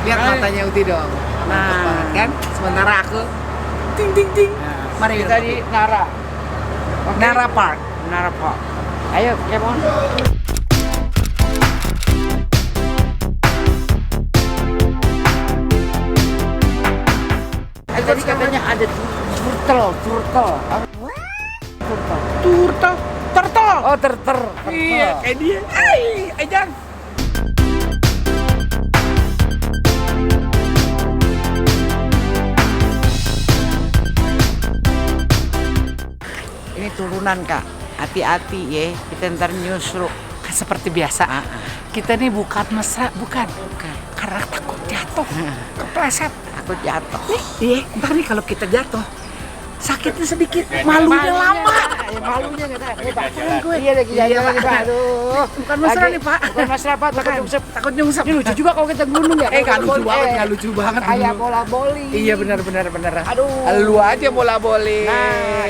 Lihat matanya Uti dong. Mantap banget kan? Sementara aku ting ting ting. Mari kita di Nara. Okay. Nara Park. Nara Park. Ayo, come on. Tadi katanya ada turtle. Turtle. Oh, turtle. Iya, kayak dia. Hai, Ejang. Ini turunan, Kak. Hati-hati ya, kita ntar nyusruk. Seperti biasa. Kita nih bukan mesra, bukan. Karena takut jatuh. Kepleset. Takut jatuh. Iya, ntar nih kalau kita jatuh, sakitnya sedikit, malunya lama. Ya, malunya nggak ada. gue. Iya lagi Iya, jalan, Pak. Aduh. Bukan mesra nih, Pak. Bukan mesra, Pak. Takut nyungsep. Takut nyungsep. Ini lucu juga kalau kita gunung ya. Nggak lucu banget, nggak lucu banget. Kayak dulu. bola voli. Iya, benar. Aduh. Lu aja bola boli. Nah,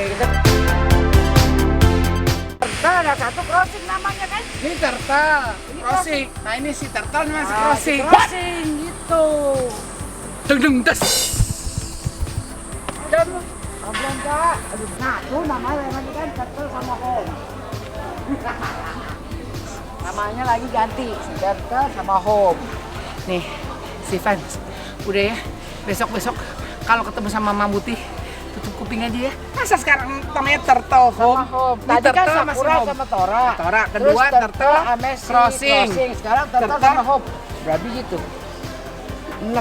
kita ada satu crossing namanya kan? Ini turtle, crossing. Nah ini si turtle nih masih crossing. Crossing gitu. Deng des. Dan belum Kak. Aduh, nah tuh namanya lagi kan turtle sama home. Namanya lagi ganti, turtle sama home. Nih, si Fans, udah ya. Besok kalau ketemu sama Mama Putih, tutup kuping aja ya. Masa sekarang namanya turtle Sama home? home. Ini Tadi kan turtle sama si Sakura home. sama Tora. Tora, Terus kedua turtle sama si crossing. Sekarang turtle Turtle. sama home. Berarti gitu. 6.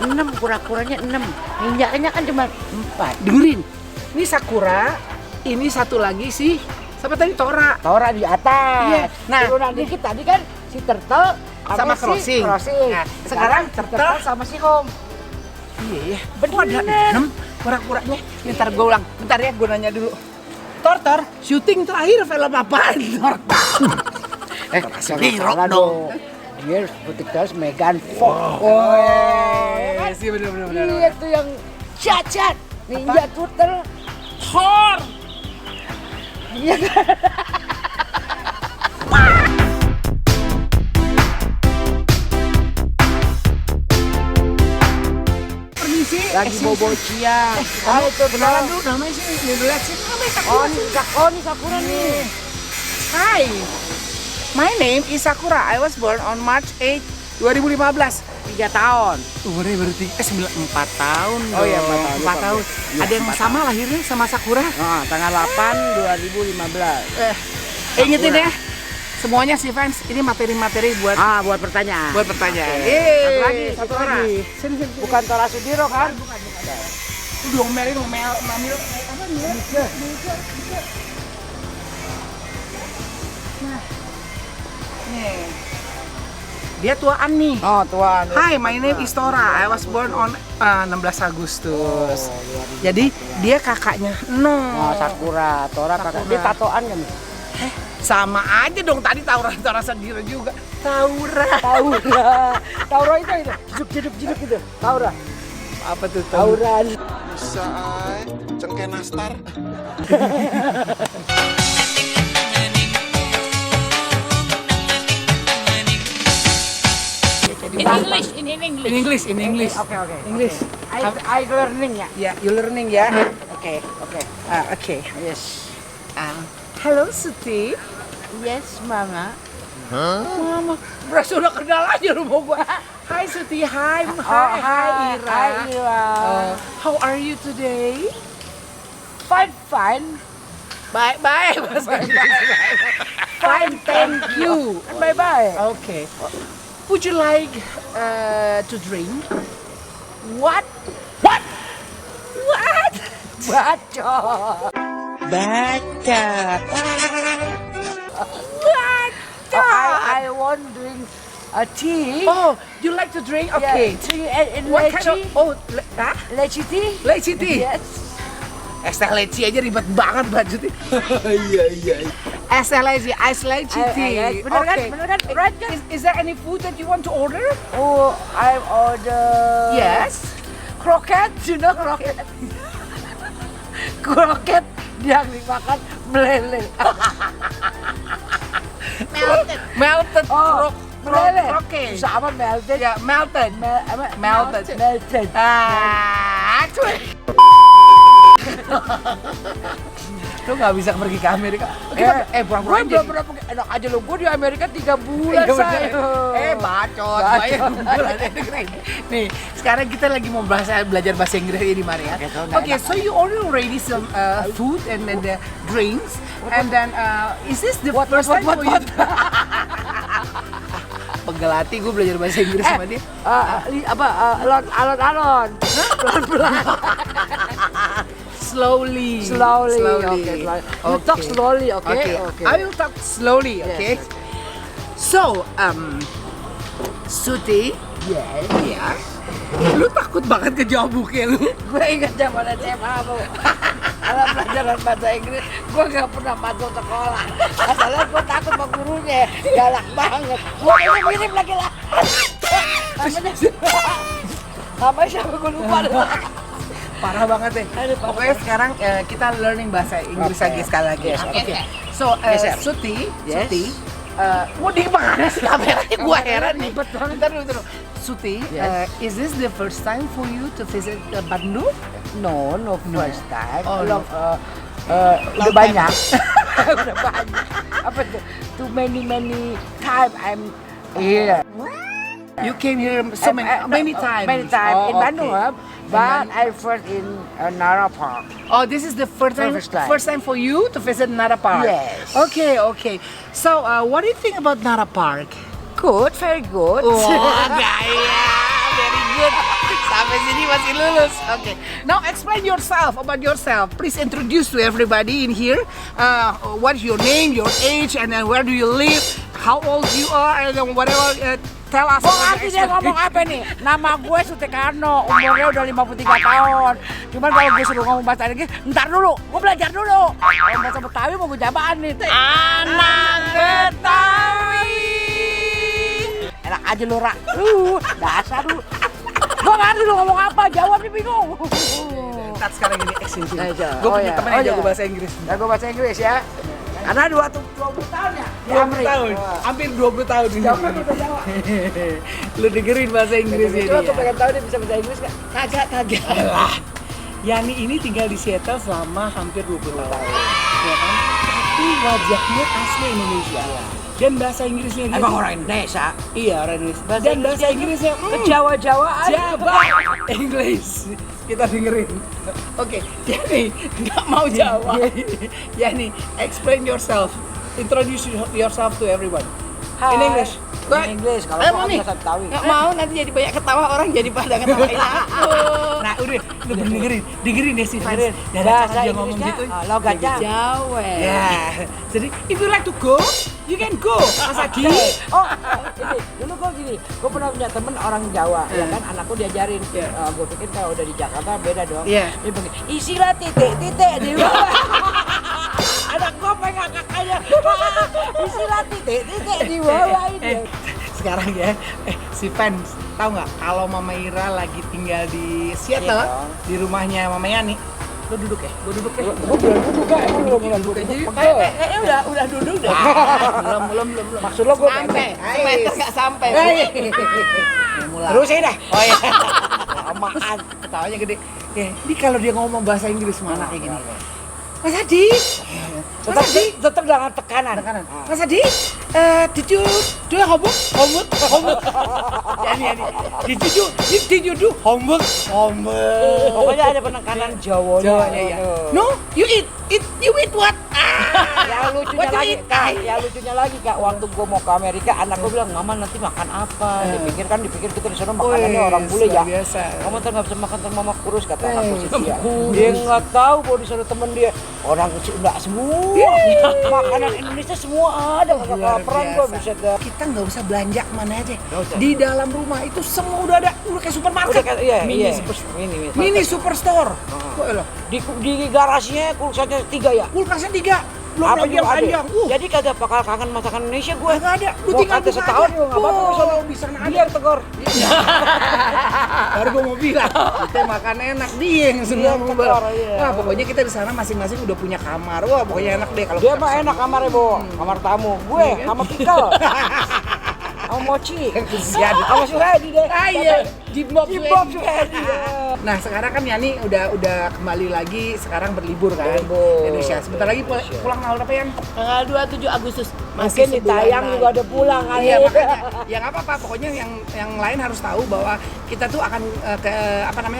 6 kura-kuranya 6. Ninjaknya kan cuma 4. Dengerin, ini Sakura, ini satu lagi si siapa tadi Tora. Tora di atas. Iya. Nah, turunan dikit tadi kan si turtle Sama si crossing. Nah, sekarang turtle sama si home. Iya, Bener. Kok ada 6 kura-kuranya? Bentar gue ulang, bentar ya gue nanya dulu. Tor, syuting terakhir film apaan? Hero dong. Dia seperti kelas Megan Fox. Oh, kan? sih bener. Iya tuh yang cacat Ninja Turtle Thor. Iya kan? Permisi. Lagi bobo siang. Kamu kenalan dulu namanya sih. Nih dulu lihat sih. Namanya Sakura. Ini Sakura nih. Hai. My name is Sakura. I was born on March 8, 2015. 3 tahun. Umurnya berarti 4 tahun. Oh iya, 4 tahun. 4 tahun. Iya, Ada yang 4 sama lahirnya sama Sakura? Nah, tanggal 8 2015. Ingetin ya. Semuanya sih fans, ini materi-materi buat Buat pertanyaan. pertanyaan. Satu lagi. Sini. Bukan Tora Sudiro kan? Udah ngomelin mamil apa nih? Nah. Nih. Dia tuaan nih. Oh, tuan. Hi, my name is Tora. I was born on 16 Agustus. Jadi dia kakaknya Oh, Sakura, Tora kakak. Dia tatoan kan? sama aja dong tadi Taura sendiri juga. Taura Taura itu. Jeduk gitu. Taura. apa tuh Tauran. Bisa ay, cengkeh nastar. In English. Oke. English. I learning ya. Ya, you learning ya. Oke. Oke. Yes. Hello Suti. Yes, Mama. Mama, berasa udah kenal aja rumah gua. Hai Suti, hi Ira. Hi, Ira. How are you today? Fine. Bye. Fine, thank you. Bye. Okay. Would you like to drink? What? Baca. I want drink a tea. Oh, you like to drink? Okay. Yeah, tea and What kind of? leci. Oh, Leci tea? leci tea. Yes. Es teh leci aja ribet banget budgetnya. Iya. Es teh leci, ice leci tea. Bener kan? Okay. Bener kan? Right kan? Is there any food that you want to order? Oh, I order. Yes. Kroket, you know kroket. Kroket yang dimakan meleleh. Melted. Oh, meleleh. Oke. Susah apa melted? Ya, melted. Melted. Melted. Cuy. Lu nggak bisa pergi ke Amerika. Pura-pura Gue belum pernah pergi. Enak aja lo, gue di Amerika 3 bulan say. Bacot. Nih, sekarang kita lagi mau belajar bahasa Inggris ini, Maria. Okay, so you already some food and then the drinks, and then is this the first time for you? Penggelati gue belajar bahasa Inggris sama dia. Alon-alon. Pelan-pelan. Slowly. Okay, slowly. You talk slowly, okay? I will talk slowly, okay? Yes. So, Suti, Yes. lu takut banget kejawab buknya lu. Gue ingat zaman SMA bu. Kalau pelajaran bahasa Inggris, gue gak pernah masuk sekolah. Masalahnya gue takut sama gurunya, galak banget. Gue mirip lagi lah. Namanya siapa gue lupa. Parah banget deh. Pokoknya sekarang kita learning bahasa Inggris lagi sekali lagi. Yes, Oke. So, Suti, Yes. mau di mana sih kameranya? Gua heran nih. Betul. Bentar dulu. Suti, Yes. is this the first time for you to visit Bandung? No, first time. Oh, no. Udah banyak. Udah banyak. Apa tuh? Too many time I'm here. You came here so many times. Many times Oh, in Bandung, okay. but I first in Nara Park. Oh, this is the first time. First time for you to visit Nara Park. Yes. Okay. So, what do you think about Nara Park? Good, very good. Wah, gaya, very good. Sampai sini masih lulus. Okay. Now explain yourself about yourself. Please introduce to everybody in here. What's your name, your age, and then where do you live? How old you are, and then whatever. Tell us. Kok ngerti dia ngomong apa nih? Nama gue Sutikano, umurnya udah 53 tahun. Cuman kalau gue suruh ngomong bahasa Inggris, ntar dulu, gue belajar dulu. Kalau bahasa Betawi mau gue jabaan nih. Anak Betawi. Enak aja lu, Ra. Dasar lu. Gue ngerti lu ngomong apa, jawabnya bingung. Ntar sekarang gini action sini. Aja. Gue Oh, punya iya. temen yang Oh, jago iya. bahasa Inggris. Jago bahasa Inggris ya. Karena 20 tahun ya di 20 Amerika. tahun, hampir 20 tahun ini. Jawab udah jawab. Lu dengerin bahasa Inggris ini. Coba gue pengen tahu dia bisa bahasa Inggris nggak? Kagak. Lah. Yani ini tinggal di Seattle selama hampir 20 tahun. Ya kan? Tapi wajahnya asli Indonesia. Dan bahasa Inggrisnya dia Emang orang Indonesia? Iya, orang Indonesia. Bahasa Dan bahasa Inggrisnya Jawa-Jawaan. Jawa English. Kita dengerin. Oke, jadi nggak mau Jawa. Yani, explain yourself. Introduce yourself to everyone. In English. In English, kalau Emang mau nih? bahasa Betawi. Nggak mau nanti jadi banyak ketawa orang jadi pada ngetawain aku. Nah udah, lu dengerin deh si Fans. Dengerin. Dan Bahasa cara dia ngomong Inggrisnya, gitu. logatnya. Jawa. Ya, jadi if you like to go, you can go. Masaki. Oh, ini dulu gue gini, gue pernah punya temen orang Jawa, ya kan, anakku diajarin. Gue pikir kalau udah di Jakarta beda dong. Iya. Dia bilang, isilah titik di bawah. Anak gue pengen kakaknya, isilah titik di bawah ini. Sekarang ya, si Fans tahu nggak kalau Mama Ira lagi tinggal di Seattle, Iya. di rumahnya Mama Yani. Lu duduk ya? Gua duduk ya? Gue belum duduk kan, belum duduk aja. Kayaknya udah duduk dah. Belum. Maksud lo gue Sampai, semeter nggak sampai. Mulai. Terusin dah. Oh iya. Lamaan. Ketawanya gede. Ini kalau dia ngomong bahasa Inggris mana kayak gini? Mas Adi, Tetap dengan tekanan. Mas Adi, did you do homework? Yani, did you do homework? Pokoknya ada penekanan Jawanya. Jawanya ya. No, you eat what? Yang lucunya lagi kak, waktu gue mau ke Amerika, anak gue bilang, Mama nanti makan apa? Dipikir kita di sana makanannya orang bule ya. Biasa. Kamu ntar nggak bisa makan, ntar Mama kurus kata anakku sih dia. Dia nggak tahu bahwa di sana temen dia orang Sunda semua, makanan Indonesia semua ada. Kagak kelaparan gue bisa deh. Kita nggak usah belanja kemana aja. Di dalam rumah itu semua udah ada, udah kayak supermarket. Mini superstore. Di garasinya kulkasnya 3 ya. Kulkasnya 3. Belum Apa lagi yang juga ada. panjang. Jadi kagak bakal kangen masakan Indonesia gue. Nggak ada. Lu Mau tinggal kata buka setahun aja. juga nggak apa-apa di sana. Di sana ada. Dia yang tegor. Baru gue mau bilang, kita makan enak, dia yang semua Dia mau tekor, iya. Wah, pokoknya kita di sana masing-masing udah punya kamar. Wah, pokoknya enak deh kalau Dia kita mah kesana. enak kamarnya, Bo. Kamar tamu. Gue sama Pikal. Sama Mochi. Kesian. Sama Suhedi deh. Iya, Jimbok Suhedi. Nah sekarang kan Yani udah kembali lagi, sekarang berlibur kan Berlibur. Indonesia. Sebentar lagi pulang tanggal berapa ya? Tanggal 27 Agustus. Mungkin ditayang juga udah pulang kali. Iya makanya, ya nggak apa-apa. Pokoknya yang lain harus tahu bahwa kita tuh akan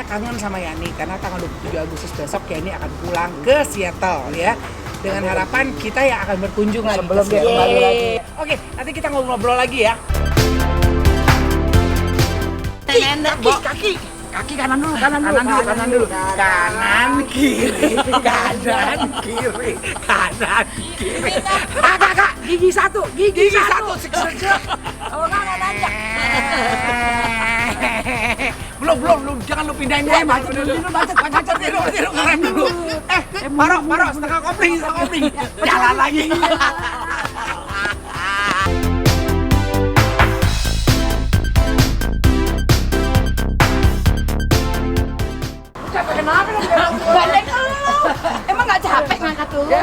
kangen sama Yani karena tanggal 27 Agustus besok Yani akan pulang ke Seattle ya. Dengan harapan kita yang akan berkunjung lagi Sebelum ke dia Seattle. kembali lagi. Oke, nanti kita ngobrol lagi ya. Kaki kanan dulu. Kanan dulu. Kanan kiri. Kakak, gigi satu. Kalau nggak nanya. Belum, jangan lu pindahin dulu. Macet dulu, ngerem dulu. Maro, setengah kopling. Jalan lagi. Capek kenapa lu? Balik lu. Emang nggak capek ngangkat lu? Udah.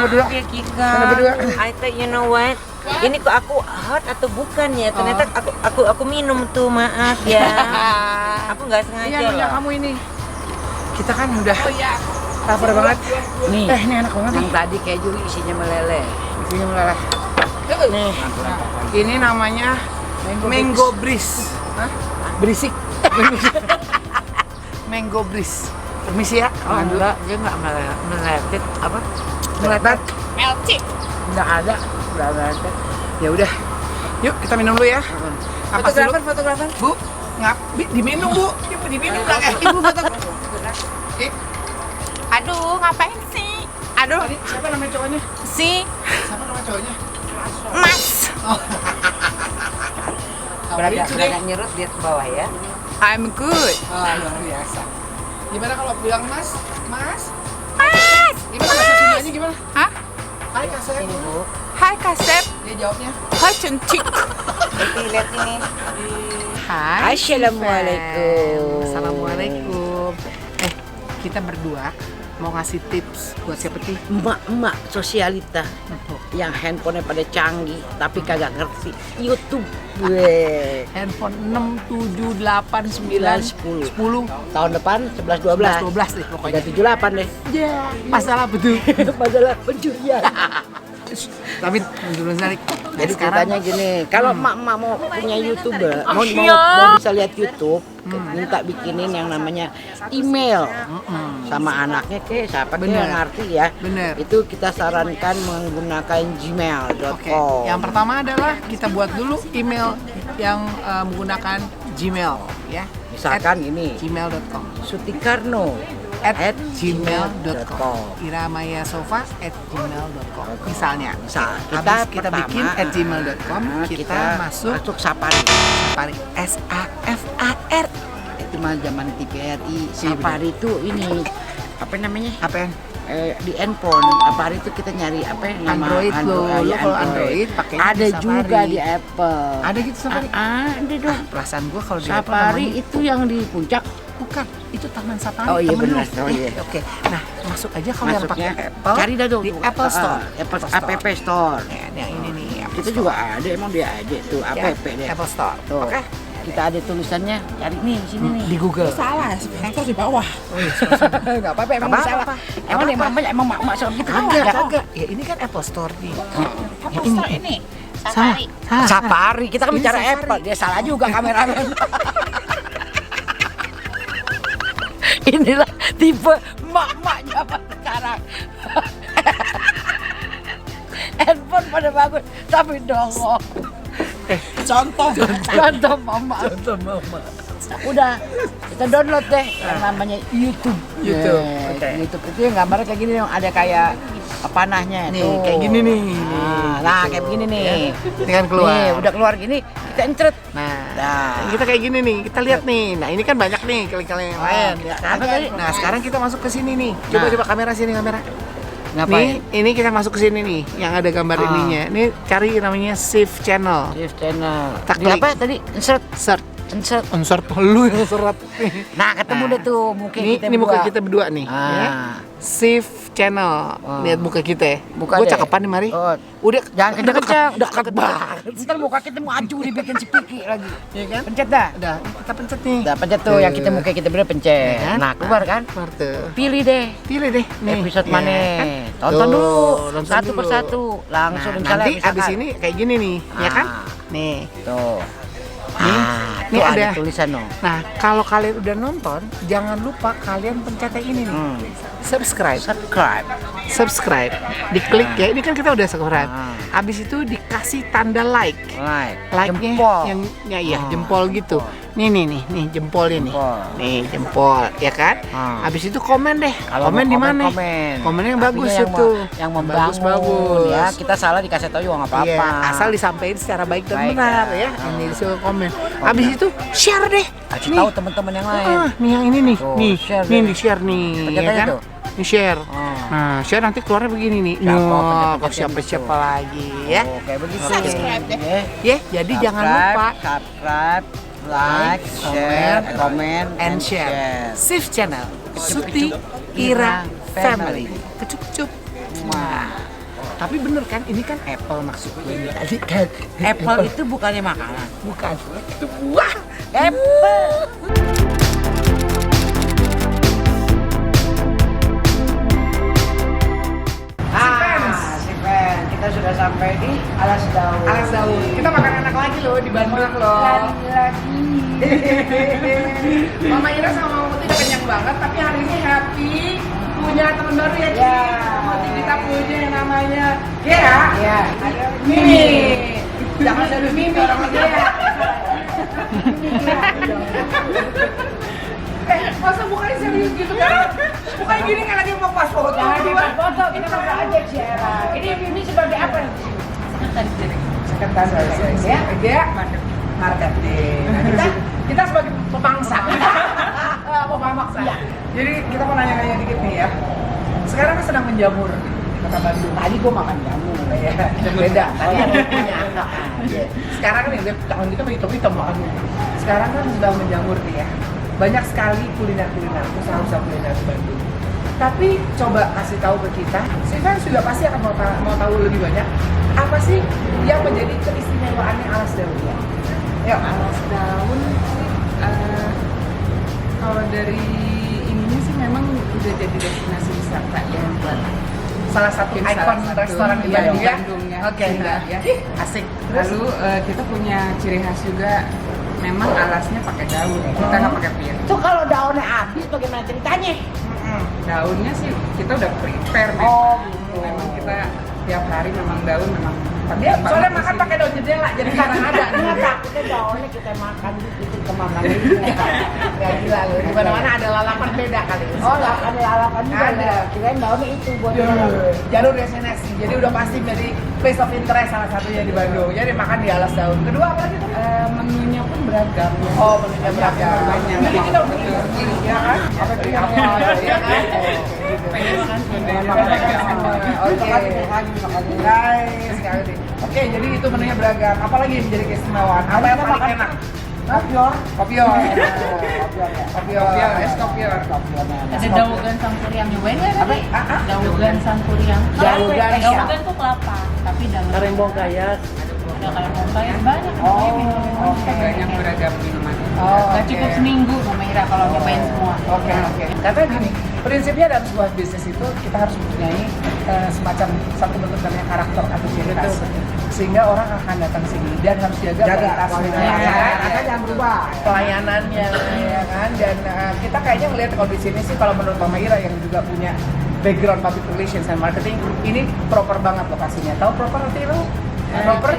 Berdua. Kika. Berdua. I thought you know what? Ini kok aku hot atau bukan ya? Ternyata aku minum tuh, maaf ya. Aku nggak sengaja Iya, loh. kamu ini. Kita kan udah lapar banget. Nih, Ini enak banget yang nih. tadi keju isinya meleleh. Isinya meleleh. Nih, ini namanya Mango Breeze. Hah? Berisik. Mango Breeze. Permisi ya. Oh enggak, dia nggak meletet apa? Meletet. Nggak ada, nggak meletet. Ya udah. Yuk kita minum dulu ya. Napas dulu. Fotografer. Bu, diminum Bu. Diminum lah. Ibu foto. Aduh, ngapain sih? Aduh, Tadi siapa namanya cowoknya? si Siapa nama cowoknya? Mas. Beragak nyerut dia ke bawah ya. I'm good. Luar biasa. Gimana kalau bilang Mas? Mas. Gimana bahasa Sundanya gimana? Hah? Hai Kasep. Hai Kasep. Dia jawabnya. Hai cantik. Lihat ini. Hai. Assalamualaikum. Assalamualaikum. Kita berdua mau ngasih tips buat siapa sih? Emak-emak sosialita yang handphonenya pada canggih tapi kagak ngerti YouTube. Weh. Handphone 6, 7, 8, 9, 10. 10, Tahun depan 11 12. 12 deh pokoknya. 378 deh. Ya, masalah betul. Masalah pencurian. Tapi menurut Zarik, Jadi sekarang ceritanya gini, kalau emak-emak mau punya YouTuber, mau bisa lihat YouTube, minta bikinin yang namanya email sama anaknya ke siapa ke Bener. yang ngerti ya. Bener. Itu kita sarankan menggunakan gmail.com. Oke, yang pertama adalah kita buat dulu email yang menggunakan Gmail ya. Misalkan ini gmail.com Sutikarno at gmail.com iramayasofa@gmail.com misalnya. Misal Habis kita pertama, bikin @gmail.com, kita masuk Safari. Safari SAFAR. Itu mah zaman TVRI. Safari itu ini apa namanya? Apa yang Di handphone. Safari itu kita nyari apa yang nama Android lo. Lo ya, kalau Android pakainya ada di Safari. juga di Apple. Ada gitu Safari? Ada dong. Perasaan gua kalau di Apple Safari namanya- itu yang di puncak. bukan, itu Taman Safari. Oh iya, temen lu. benar. Oh iya. Oke. Nah, masuk aja kalau yang pakai Masuknya Apple. cari dah dong di Apple Store. Apple App Store. Ya, yang ini nih. Apple Kita Store. juga ada, emang dia aja tuh Ya, app deh. Apple Store. Tuh. Oke. Kita ada tulisannya, cari nih sini nih. Di Google. Salah, sponsor di bawah. Enggak apa-apa, emang Nggak salah. apa-apa. Emang dia banyak emang mak-mak sama kita. Kagak. Ya ini kan Apple Store nih. Apple Store ini. Safari. Safari, kita kan Ini bicara Safari. Apple, dia salah juga kameramen. Inilah tipe mak-mak zaman sekarang. Handphone pada bagus, tapi dongong. Contoh mama. Udah, kita download deh yang namanya YouTube. YouTube, oke. YouTube itu yang gambarnya kayak gini, yang ada kayak panahnya Nih, tuh. kayak gini nih. Nah, kayak begini nih. Ini kan keluar. Nih, udah keluar gini, kita encret. Nah, kita kayak gini nih, kita lihat nih. Nah, ini kan banyak nih kali-kali yang lain. Ya, kan? apa tadi? Nah, sekarang kita masuk ke sini nih. Coba Nah. coba kamera sini kamera. Ngapain? Nih, ini kita masuk ke sini nih, yang ada gambar ininya. Ini cari namanya Save Channel. Shift channel. Tak Di klik. apa tadi? Insert. Search. Insert. Insert lu yang serat. Nah, ketemu deh tuh muka Ini kita muka berdua. kita berdua nih. Ah. Ya. Save Channel. Lihat muka kita ya. Buka Gue deh. cakepan nih Mari. Oh. Udah Jangan kenceng-kenceng. Udah deket banget. Ntar muka kita mau aju dibikin sepiki lagi. Iya kan? Pencet dah. Udah, kita pencet nih. Udah pencet tuh yang kita muka kita bener pencet. Ya kan? Nah, keluar kan? Keluar tuh. Pilih deh. Pilih deh. Nih. Episode Ya mana? kan? Tonton Tuh, dulu. nonton Satu dulu. persatu. Langsung Nah, misalnya nanti abis ini kayak gini nih, ya kan? Ah. Nih. Tuh. Nih Tuh ada. ada tulisan no. Nah, kalau kalian udah nonton, jangan lupa kalian pencet yang ini nih. Subscribe. Subscribe. Diklik ya. Ini kan kita udah subscribe. Abis itu dikasih tanda like. Like-nya Jempol. yang iya jempol gitu. Nih jempol ini. Jempol. Nih jempol, ya kan? Abis itu komen deh. Kalau Komen mau di mana? Komen. Komennya yang Tapi bagus yang itu. yang membangun bagus. ya. Kita salah dikasih tahu juga nggak apa-apa. Iya, asal disampaikan secara baik dan Baik, benar ya. ya. Ini disuruh komen. Abis itu share deh. Kasih tahu teman-teman yang lain. Nih yang ini nih. Tuh, Nih, share nih deh. di share nih, Pencet ya aja kan? tuh. Di share. Oh. Nah, share nanti keluarnya begini nih. Siapa, Nah, pencet-pencet kok siapa gitu. lagi ya? Oh, kayak begitu. Subscribe deh. Ya. Ya, jadi jangan lupa subscribe, like, share, comment, and share. Save channel. Suti Ira Family. Kecup-kecup. Wah. Tapi bener kan, ini kan Apple maksud gue ini tadi kan. Apple itu bukannya makanan. Bukan. Itu buah. Apple. Si Pen, kita sudah sampai di Alas Daun. Alas Daun. Kita makan enak lagi loh di Bandung loh. Lagi. Mama Ira sama Mama Muti udah kenyang banget, tapi hari ini happy punya teman baru ya, Ci. Ya. Muti kita punya yang namanya Gea. Ya. Ada Mimi. Jangan ada Mimi orang Gea. Masa mukanya serius gitu kan? Mukanya gini kan lagi mau pas foto. Jangan dibuat foto, kita foto aja Ciara. Ini sebagai apa? Sekretaris ya, Gea marketing. Nah, kita sebagai pemangsa. Pemangsa. Jadi kita mau nanya-nanya dikit nih ya. Sekarang kan sedang menjamur di Kota Bandung. Tadi gua makan jamur ya. Beda. Tadi yang punya anak. Sekarang kan ya tangan kita hitam-hitam makan. Sekarang kan sedang menjamur nih ya. Banyak sekali kuliner-kuliner, usaha-usaha kuliner di Bandung. Tapi coba kasih tahu ke kita, Siva sudah pasti akan mau tahu lebih banyak. Apa sih yang menjadi keistimewaannya Alas Daun ya? Yuk. Alas Daun kalau dari ininya sih memang udah jadi destinasi wisata ya buat Salah satu mungkin ikon salah satu restoran di iya, Bandung ya? Bandung ya. Oke, Sudah, nah, ya. asik. Lalu kita punya ciri khas juga, memang alasnya pakai daun, kita nggak pakai pir. Itu kalau daunnya habis bagaimana ceritanya? Daunnya sih kita udah prepare deh. Oh, gitu. Memang kita tiap hari memang daun memang Dia soalnya banget makan sih. pakai daun jendela, jadi karena ada. Nggak takutnya daunnya kita makan itu kemana lagi? Ya gila lu, di mana-mana ada lalapan beda kali. Oh, lah ada lalapan juga Ada. ya. Kirain daunnya itu buat Jalur destinasi, jadi udah pasti jadi place of interest salah satunya di Bandung. Jadi makan di Alas Daun. Kedua apa lagi tuh? Menunya pun beragam ya. Oh, menunya beragam. Banyak. Jadi kita udah ya kan? Apa itu yang ya kan? Oke. Guys, sekali. Oke, jadi itu menunya beragam. Apalagi yang menjadi keistimewaan? Apa yang paling enak? kopior. Kopior. Kopior. Es kopior. Ada daugan sangkuriang nyobain nggak tadi? Apa? Daugan sangkuriang. Daugan Daugan tuh kelapa, tapi dalamnya Karimbong kaya. ada kayak kayak banyak. Banyak beragam minuman. Nggak cukup seminggu Mama Ira kalau nyobain semua. Oke. Karena gini, prinsipnya dalam sebuah bisnis itu kita harus mempunyai semacam satu bentuk namanya karakter atau ciri khas. Sehingga orang akan datang sini dan harus jaga kualitasnya. Karena jangan berubah. Pelayanannya ya kan, dan kita kayaknya melihat kondisi ini sih kalau menurut Mama Ira yang juga punya background public relations and marketing, ini proper banget lokasinya. Tahu proper nanti lu? Proper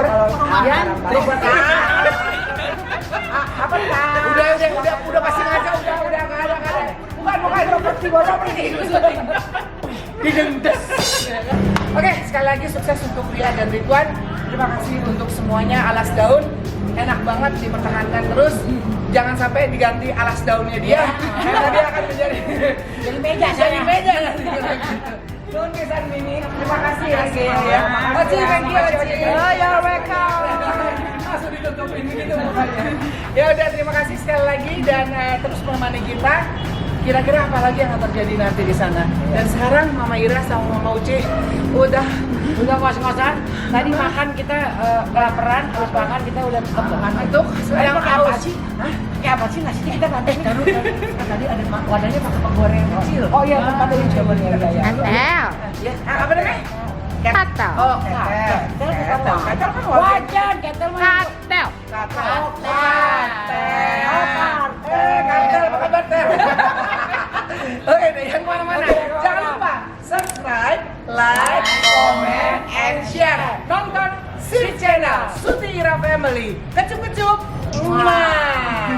kalau ya, proper apa udah pasti ngaca, udah nggak ada. Bukan properti properti didengdes. Oke, sekali lagi sukses untuk Ria dan Ridwan. Terima kasih untuk semuanya. Alas Daun enak banget, dipertahankan terus. Jangan sampai diganti alas daunnya dia. Karena dia akan menjadi meja nanti. Nuhun pisan Mimi. Terima kasih ya Gea ya. Oci, thank you Oci. Oh, you're welcome. Langsung ditutupin begitu mukanya. Ya udah, terima kasih sekali lagi dan terus menemani kita. kira-kira apa lagi yang akan terjadi nanti di sana. Dan sekarang Mama Ira sama Mama Uci udah ngos-ngosan. Tadi makan kita kelaparan, habis makan kita udah kebukan. untuk sedang apa haus. sih? Hah? Kayak apa sih nasinya kita nanti? Tadi ada wadahnya pakai penggorengan kecil. Oh iya, tempat ini coba ya. Katel. Ya, apa namanya? Katel. Oh, ketel. Ketel. Ketel kan wajan. Wajan, ketel mah. Katel. Ketel. Ketel. Apa kabar, Tel? Oke, deh, yang mana-mana. Jangan lupa subscribe, like, comment, and share. Nonton Sri Channel Suti Ira Family. Kecup-kecup. Mwah.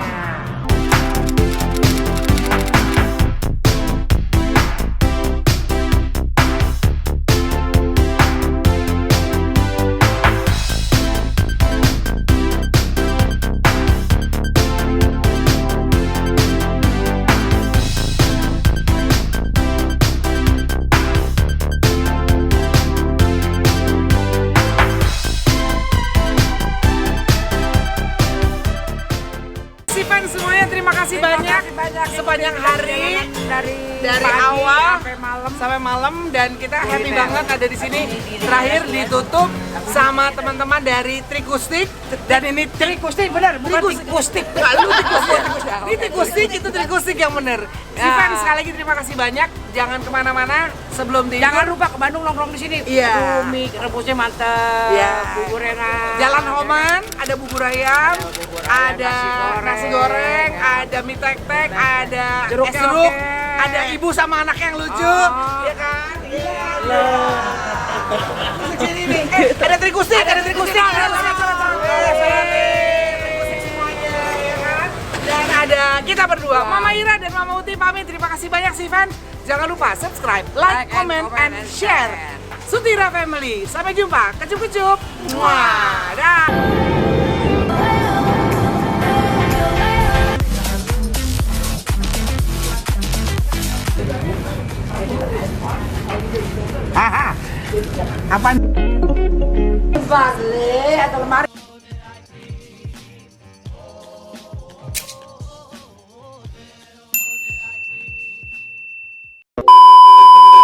Fans semuanya, terima kasih banyak sepanjang hari dari awal sampai malam dan kita happy banget ada di sini. Terakhir ditutup sama teman-teman dari Trikustik dan ini Trikustik benar bukan Trikustik. Kalau Trikustik. Ini Trikustik itu Trikustik yang benar. Fans sekali lagi terima kasih banyak. Jangan kemana-mana sebelum tidur. Jangan lupa ke Bandung nongkrong di sini. Iya. Aduh, mie rebusnya mantap. Iya. Bubur enak. Jalan Homan, ada bubur ayam, ada nasi goreng, ada mie tek-tek, ada Jeruk es jeruk, oke. ada ibu sama anak yang lucu, ya kan? Iya. Sini nih, ada Trikustik, ada Trikustik. Trikustik semuanya, ya kan? Dan ada kita berdua, Mama Ira dan Mama Uti pamit. Terima kasih banyak sih, fans. Jangan lupa subscribe, like, comment, and share. Suti Ira Family. Sampai jumpa. Kecup-kecup. Muah. Dah. Apa? Vale, atau lemari.